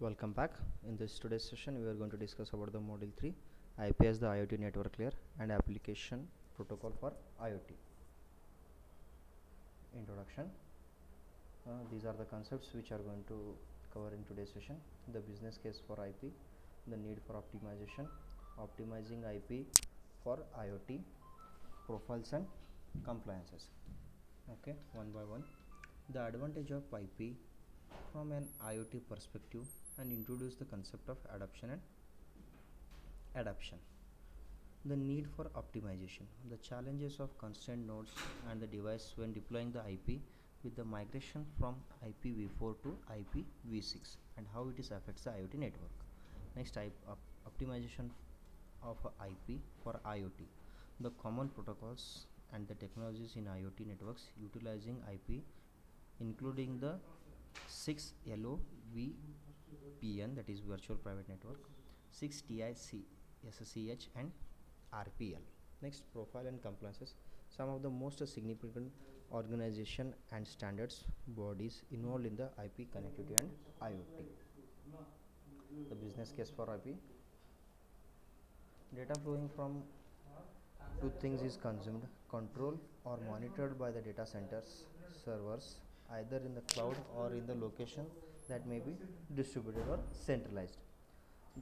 Welcome back. In this today's session, we are going to discuss about the Module 3, IP as the IoT network layer and application protocol for IoT. Introduction. These are the concepts which are going to cover in today's session. The business case for IP, the need for optimization, optimizing IP for IoT, profiles and compliances. Okay, one by one. The advantage of IP from an IoT perspective and introduce the concept of adoption and adaption. The need for optimization, the challenges of constant nodes and the device when deploying the IP with the migration from IPv4 to IPv6 and how it is affects the IoT network. Next, optimization of IP for IoT, the common protocols and the technologies in IoT networks utilizing IP, including the 6LoVPN, that is virtual private network, 6TiSCH and RPL. Next, profile and compliances. Some of the most significant organization and standards bodies involved in the IP connectivity and IoT. The business case for IP. Data flowing from two things is consumed, controlled or monitored by the data centers servers, either in the cloud or in the location that may be distributed or centralized.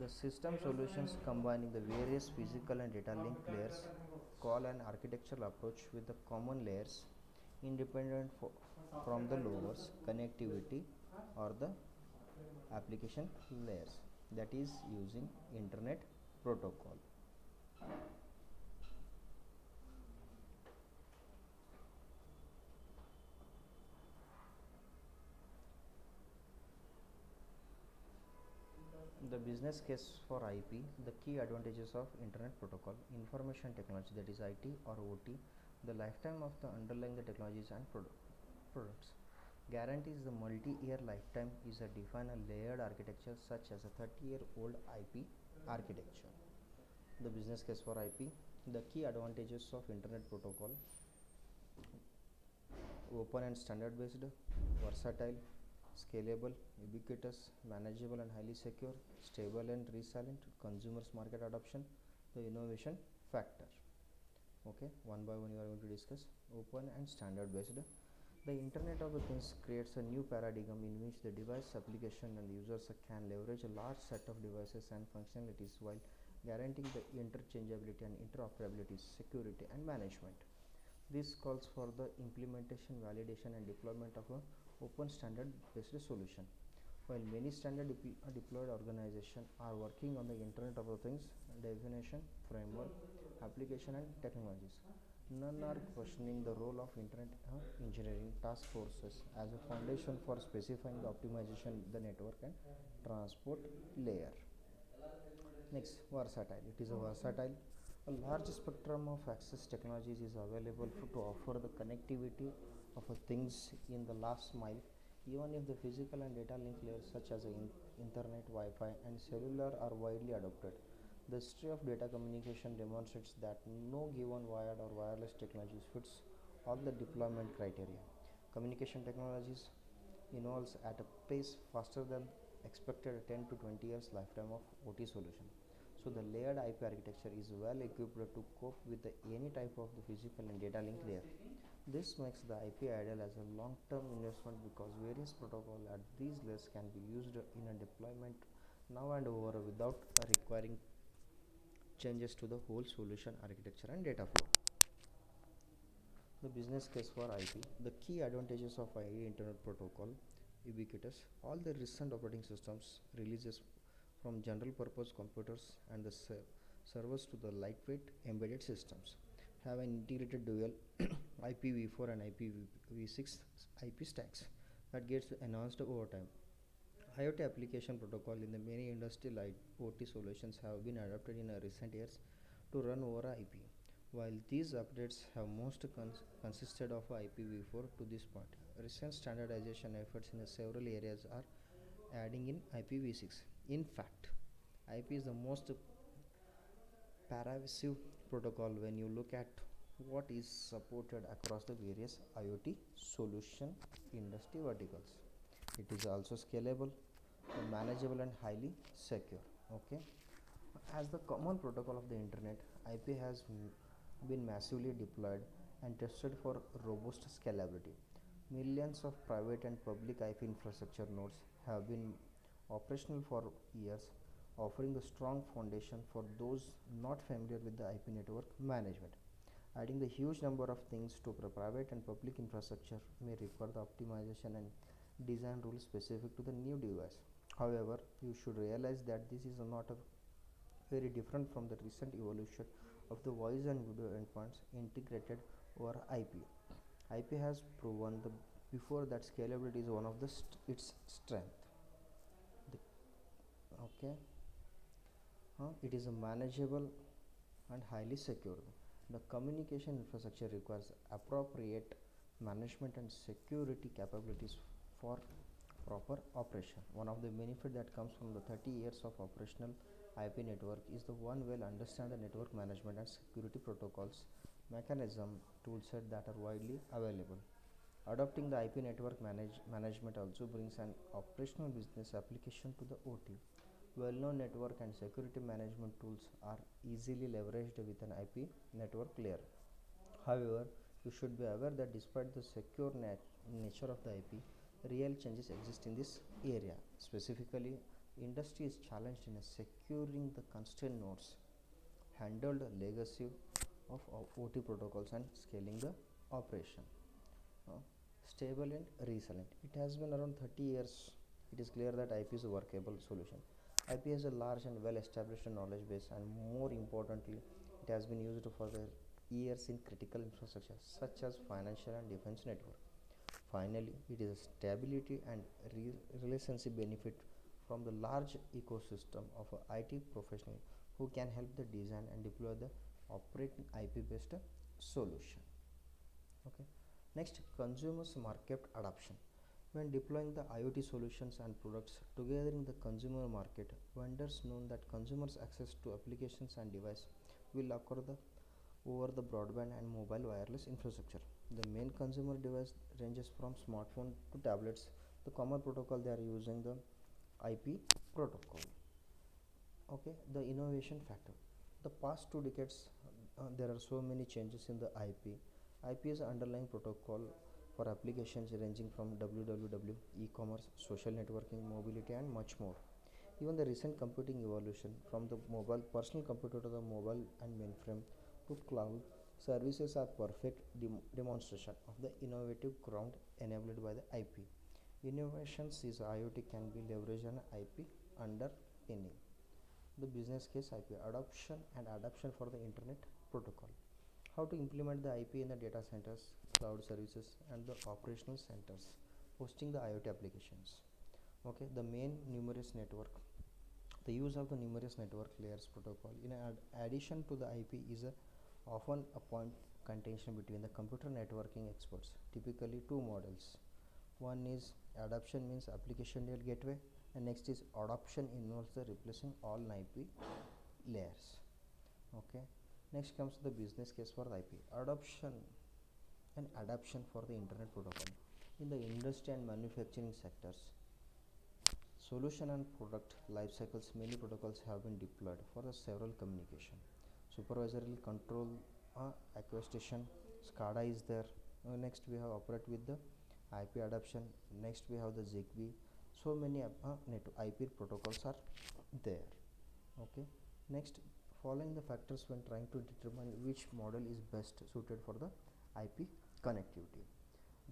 The system solutions combining the various physical and data link layers call an architectural approach with the common layers independent from the lowers connectivity or the application layers, that is using internet protocol. The business case for IP, the key advantages of internet protocol, information technology, that is IT or OT, the lifetime of the underlying the technologies and products guarantees the multi-year lifetime is a define a layered architecture such as a 30-year-old IP architecture. The business case for IP, the key advantages of internet protocol: open and standard based, versatile, scalable, ubiquitous, manageable and highly secure, stable and resilient, consumers market adoption, the innovation factor. Okay, one by one we are going to discuss. Open and standard based. The internet of the things creates a new paradigm in which the device, application and users can leverage a large set of devices and functionalities while guaranteeing the interchangeability and interoperability, security and management. This calls for the implementation, validation and deployment of an open standard based solution. While many standard deployed organizations are working on the Internet of the Things definition, framework, application and technologies, none are questioning the role of Internet engineering task forces as a foundation for specifying the optimization the network and transport layer. Next, versatile. It is a versatile. A large spectrum of access technologies is available to offer the connectivity of things in the last mile, even if the physical and data link layers such as internet, Wi-Fi, and cellular are widely adopted. The history of data communication demonstrates that no given wired or wireless technology fits all the deployment criteria. Communication technologies evolves at a pace faster than expected 10 to 20 years lifetime of OT solution. So the layered IP architecture is well equipped to cope with any type of the physical and data link layer. This makes the IP ideal as a long-term investment because various protocols at these layers can be used in a deployment now and over without requiring changes to the whole solution architecture and data flow. The business case for IP, the key advantages of IP Internet Protocol, ubiquitous. All the recent operating systems releases from general purpose computers and the servers to the lightweight embedded systems have an integrated dual IPv4 and IPv6 IP stacks that gets enhanced over time. IoT application protocol in the many industrial IoT solutions have been adapted in recent years to run over IP. While these updates have most consisted of IPv4 to this point, recent standardization efforts in several areas are adding in IPv6. In fact, IP is the most pervasive protocol when you look at what is supported across the various IoT solution industry verticals. It is also scalable. manageable and highly secure. Okay, as the common protocol of the internet, IP has been massively deployed and tested for robust scalability. Millions of private and public IP infrastructure nodes have been operational for years, offering a strong foundation for those not familiar with the IP network management. Adding the huge number of things to private and public infrastructure may require the optimization and design rules specific to the new device. However, you should realize that this is not a very different from the recent evolution of the voice and video endpoints integrated over IP. IP has proven before that scalability is one of its strength. The, okay, it is a manageable and highly secure. The communication infrastructure requires appropriate management and security capabilities for proper operation. One of the benefits that comes from the 30 years of operational IP network is the one well understand the network management and security protocols, mechanism, toolset that are widely available. Adopting the IP network management also brings an operational business application to the OT. Well-known network and security management tools are easily leveraged with an IP network layer. However, you should be aware that despite the secure nature of the IP, real changes exist in this area. Specifically, industry is challenged in securing the constrained nodes, handled legacy of OT protocols and scaling the operation. Uh, Stable and resilient. It has been around 30 years. It is clear that IP is a workable solution. IP has a large and well established knowledge base, and more importantly, it has been used for the years in critical infrastructure such as financial and defense network. Finally, it is a stability and relationship benefit from the large ecosystem of a IT professional who can help the design and deploy the operating IP based solution. Okay. Next, consumers market adoption. When deploying the IoT solutions and products together in the consumer market, vendors know that consumers' access to applications and devices will occur over the broadband and mobile wireless infrastructure. The main consumer device ranges from smartphone to tablets. The common protocol they are using the IP protocol. Okay, the innovation factor. The past 2 decades, there are so many changes in the IP. IP is an underlying protocol for applications ranging from www, e-commerce, social networking, mobility, and much more. Even the recent computing evolution from the mobile personal computer to the mobile and mainframe to cloud services are perfect demonstration of the innovative ground enabled by the IP. Innovations is IoT can be leveraged on IP underpinning. The business case IP adoption and adoption for the internet protocol. How to implement the IP in the data centers, cloud services, and the operational centers hosting the IoT applications. Okay, the main numerous network. The use of the numerous network layers protocol in addition to the IP is often a point contention between the computer networking experts. Typically, two models. One is adoption means application layer gateway, and next is adoption involves the replacing all IP layers. Okay. Next comes the business case for IP adoption and adoption for the internet protocol in the industry and manufacturing sectors. Solution and product life cycles. Many protocols have been deployed for the several communication. Supervisory control, acquisition, SCADA is there. Next we have operate with the IP adoption. Next we have the ZigBee. So many IP protocols are there. Okay. Next, following the factors when trying to determine which model is best suited for the IP connectivity.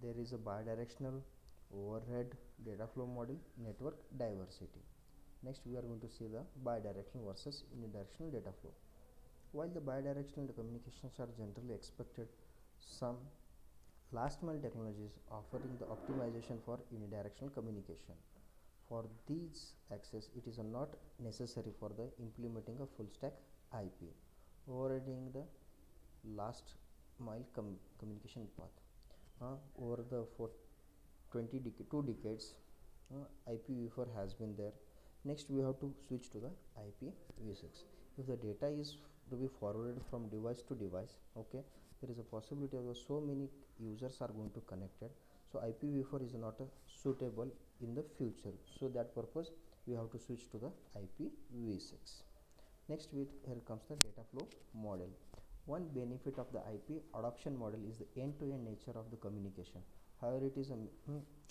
There is a bidirectional overhead data flow model, network diversity. Next we are going to see the bidirectional versus unidirectional data flow. While the bidirectional communications are generally expected, some last mile technologies offering the optimization for unidirectional communication. For these access, it is not necessary for the implementing a full stack IP, overriding the last mile communication path. Over the for 2 decades, IPv4 has been there. Next, we have to switch to the IPv6. If the data is to be forwarded from device to device, okay, there is a possibility of so many users are going to connect it. So IPv4 is not a suitable in the future. So that purpose we have to switch to the IPv6. Next, here comes the data flow model. One benefit of the IP adoption model is the end-to-end nature of the communication. However, it is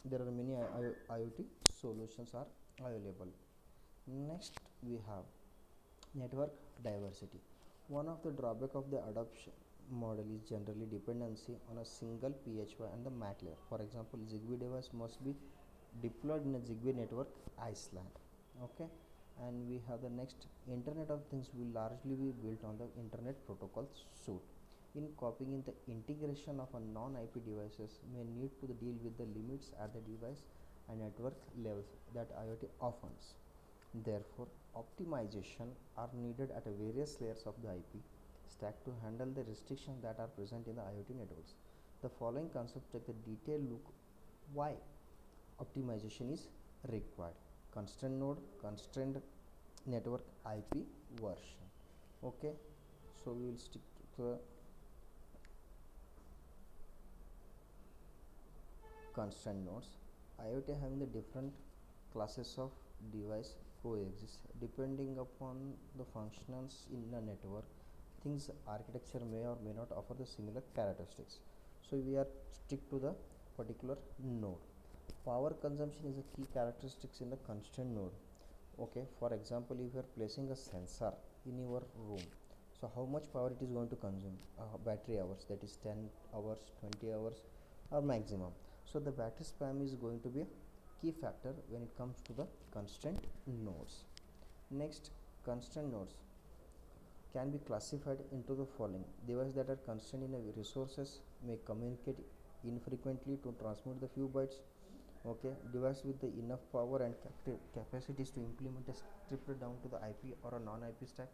there are many IoT solutions are available. Next, we have network diversity. One of the drawback of the adoption model is generally dependency on a single PHY and the MAC layer. For example, Zigbee device must be deployed in a Zigbee network Iceland. Okay, and we have the next, Internet of Things will largely be built on the Internet Protocol suite. In copying in the integration of a non-IP devices may need to deal with the limits at the device and network levels that IoT offers. Therefore, optimization are needed at various layers of the IP stack to handle the restrictions that are present in the IoT networks. The following concepts take a detailed look why optimization is required. Constraint node, constraint network, IP version. Okay, so we will stick to the constraint nodes. IoT having the different classes of device coexist depending upon the functions in a network. Things architecture may or may not offer the similar characteristics. So we are stick to the particular node. Power consumption is a key characteristics in the constraint node. Okay, for example, if you are placing a sensor in your room, so how much power it is going to consume? Battery hours, that is 10 hours, 20 hours or maximum. So the battery spam is going to be a key factor when it comes to the constraint nodes. Next, constraint nodes can be classified into the following. Devices that are constrained in a resources may communicate infrequently to transmit the few bytes. Okay, device with the enough power and capacities to implement a stripped down to the IP or a non-IP stack.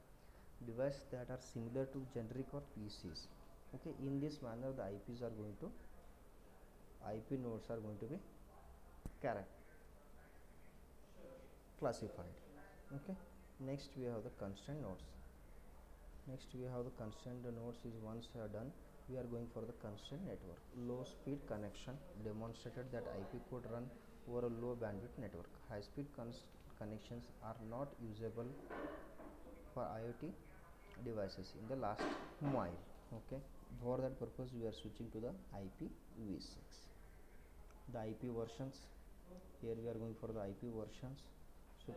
Devices that are similar to generic or PCs. Okay, in this manner the IPs are going to IP nodes are going to be classified. Okay, next we have the constraint nodes. Next we have the constraint nodes is once done, we are going for the constraint network. Low speed connection demonstrated that IP could run over a low bandwidth network. High speed connections are not usable for IoT devices in the last mile. Okay, for that purpose we are switching to the IPv6. The IP versions, here we are going for the IP versions. So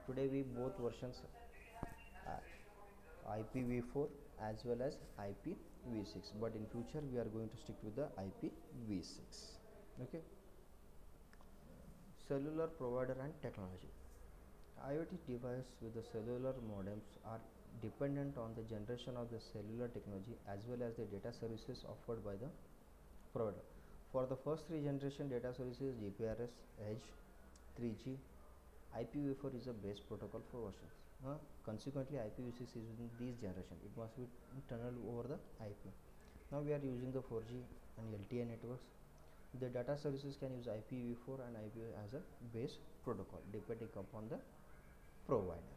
today we both versions IPv4 as well as IPv6, but in future we are going to stick with the IPv6. Okay, cellular provider and technology. IoT devices with the cellular modems are dependent on the generation of the cellular technology as well as the data services offered by the provider. For the first three generation data services, GPRS, Edge, 3G, IPv4 is a base protocol for versions. Consequently, IPv6 is in this generation. It must be tunneled over the IP. Now we are using the 4G and LTE networks. The data services can use IPv4 and IP as a base protocol depending upon the provider.